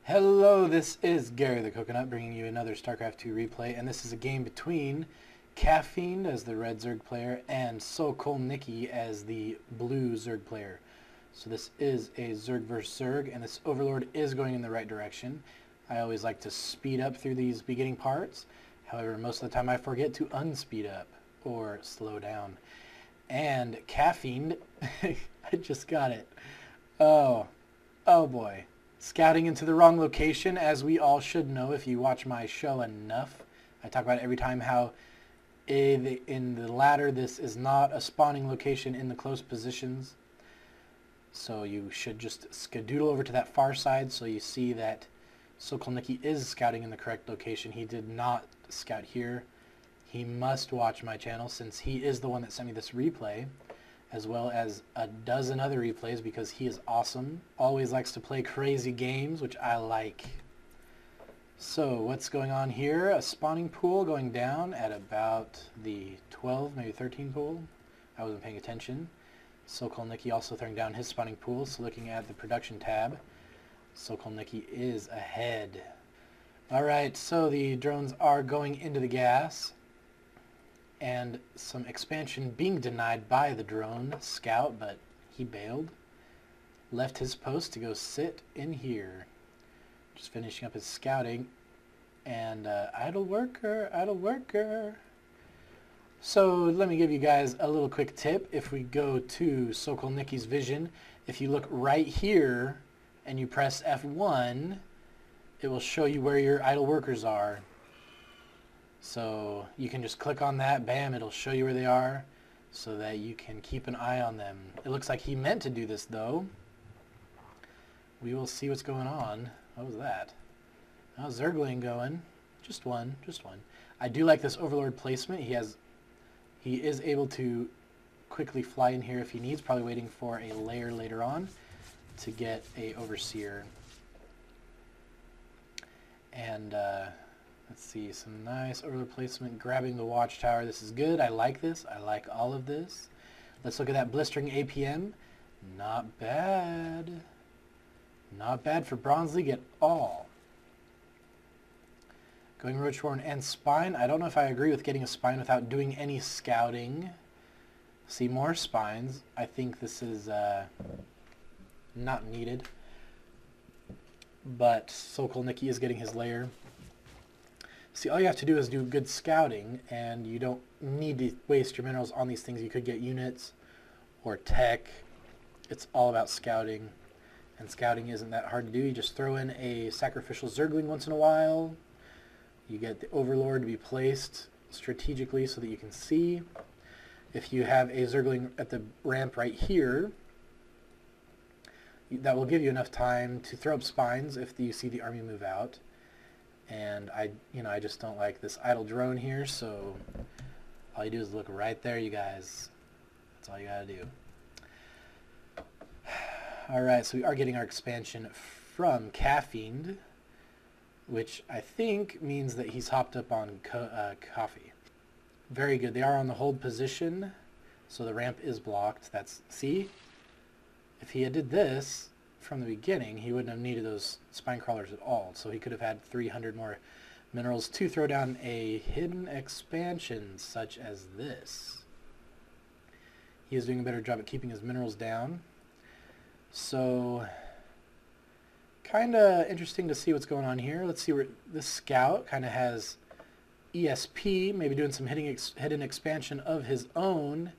Hello, this is Gary the Coconut bringing you another StarCraft 2 replay, and this is a game between Kaffiend as the red Zerg player and Sokolniki as the blue Zerg player. So this is a Zerg vs Zerg, and this Overlord is going in the right direction. I always like to speed up through these beginning parts. However, most of the time I forget to unspeed up or slow down. And Kaffiend, I just got it. Oh boy. Scouting into the wrong location, as we all should know if you watch my show enough. I talk about it every time how in the ladder this is not a spawning location in the close positions. So you should just skedoodle over to that far side so you see that Sokolniki is scouting in the correct location. He did not scout here. He must watch my channel since he is the one that sent me this replay, as well as a dozen other replays because he is awesome. Always likes to play crazy games, which I like. So what's going on here? A spawning pool going down at about the 12, maybe 13 pool. I wasn't paying attention. Sokolniki also throwing down his spawning pool, so looking at the production tab, Sokolniki is ahead. Alright, so the drones are going into the gas, and some expansion being denied by the drone scout, but he bailed. Left his post to go sit in here. Just finishing up his scouting. And idle worker, idle worker. So let me give you guys a little quick tip. If we go to Sokolniki's vision, if you look right here and you press F1, it will show you where your idle workers are. So you can just click on that, bam, it'll show you where they are so that you can keep an eye on them. It looks like he meant to do this though. We will see what's going on. What was that? Oh, Zergling going. Just one, just one. I do like this Overlord placement. He is able to quickly fly in here if he needs, probably waiting for a layer later on to get a Overseer. And let's see, some nice Overlord placement, grabbing the watchtower. This is good. I like this. I like all of this. Let's look at that blistering APM. Not bad. Not bad for Bronze League at all. Going Roachborn and Spine. I don't know if I agree with getting a Spine without doing any scouting. See more Spines. I think this is not needed. But Sokolniki is getting his layer. See, all you have to do is do good scouting, and you don't need to waste your minerals on these things. You could get units or tech. It's all about scouting, and scouting isn't that hard to do. You just throw in a sacrificial Zergling once in a while. You get the Overlord to be placed strategically so that you can see. If you have a Zergling at the ramp right here, that will give you enough time to throw up spines if you see the army move out. And I just don't like this idle drone here, so all you do is look right there, you guys. That's all you gotta do. Alright, so we are getting our expansion from Kaffiend, which I think means that he's hopped up on coffee. Very good. They are on the hold position, so the ramp is blocked. See? If he had did this from the beginning, he wouldn't have needed those spine crawlers at all, so he could have had 300 more minerals to throw down a hidden expansion such as this. He is doing a better job at keeping his minerals down. So kind of interesting to see what's going on here. Let's see where this scout kind of has ESP, maybe doing some hidden expansion of his own,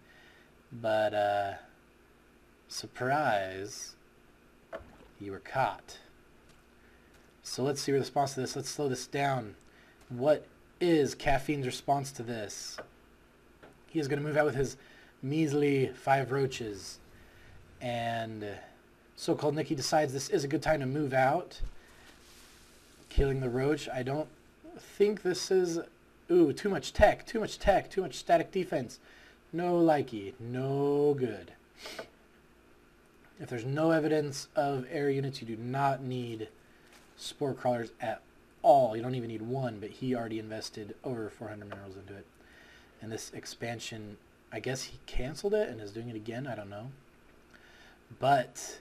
but surprise, you were caught. So let's see the response to this. Let's slow this down. What is Kaffiend's response to this? He is going to move out with his measly 5 roaches, and Sokolniki decides this is a good time to move out, killing the roach. I don't think this is... Ooh, too much tech, too much tech, too much static defense. No likey, no good. If there's no evidence of air units, you do not need spore crawlers at all. You don't even need one, but he already invested over 400 minerals into it. And this expansion, I guess he canceled it and is doing it again. I don't know. But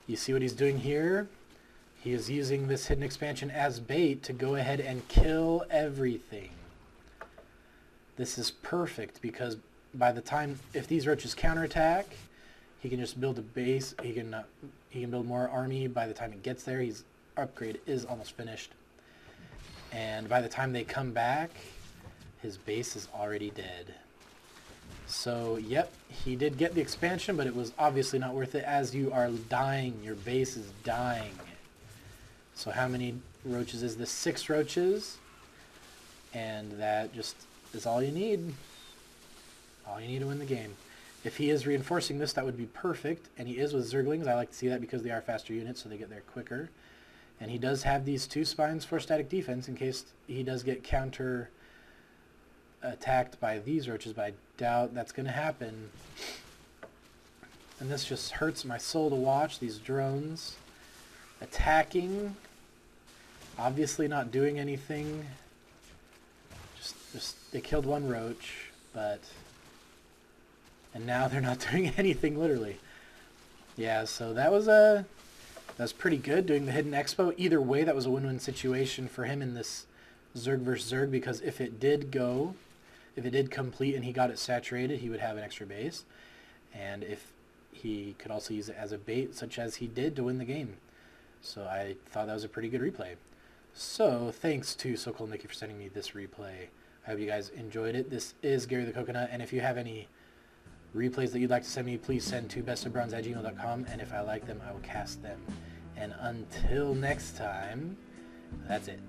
you see what he's doing here? He is using this hidden expansion as bait to go ahead and kill everything. This is perfect because by the time, if these roaches counterattack, he can just build a base. He can build more army. By the time he gets there, his upgrade is almost finished. And by the time they come back, his base is already dead. So, yep, he did get the expansion, but it was obviously not worth it. As you are dying, your base is dying. So how many roaches is this? 6 roaches. And that just is all you need. All you need to win the game. If he is reinforcing this, that would be perfect. And he is with Zerglings. I like to see that because they are faster units, so they get there quicker. And he does have these 2 spines for static defense in case he does get counter attacked by these roaches, but I doubt that's going to happen. And this just hurts my soul to watch, these drones attacking, obviously not doing anything. Just they killed 1 roach, and now they're not doing anything literally. Yeah, so that was pretty good doing the hidden expo. Either way, that was a win-win situation for him in this Zerg versus Zerg, because if it did complete and he got it saturated, he would have an extra base. And if he could also use it as a bait, such as he did, to win the game. So I thought that was a pretty good replay. So thanks to Sokolniki for sending me this replay. I hope you guys enjoyed it. This is Gary the Coconut, and if you have any replays that you'd like to send me, please send to bestofbronze@gmail.com, and if I like them, I will cast them. And until next time, that's it.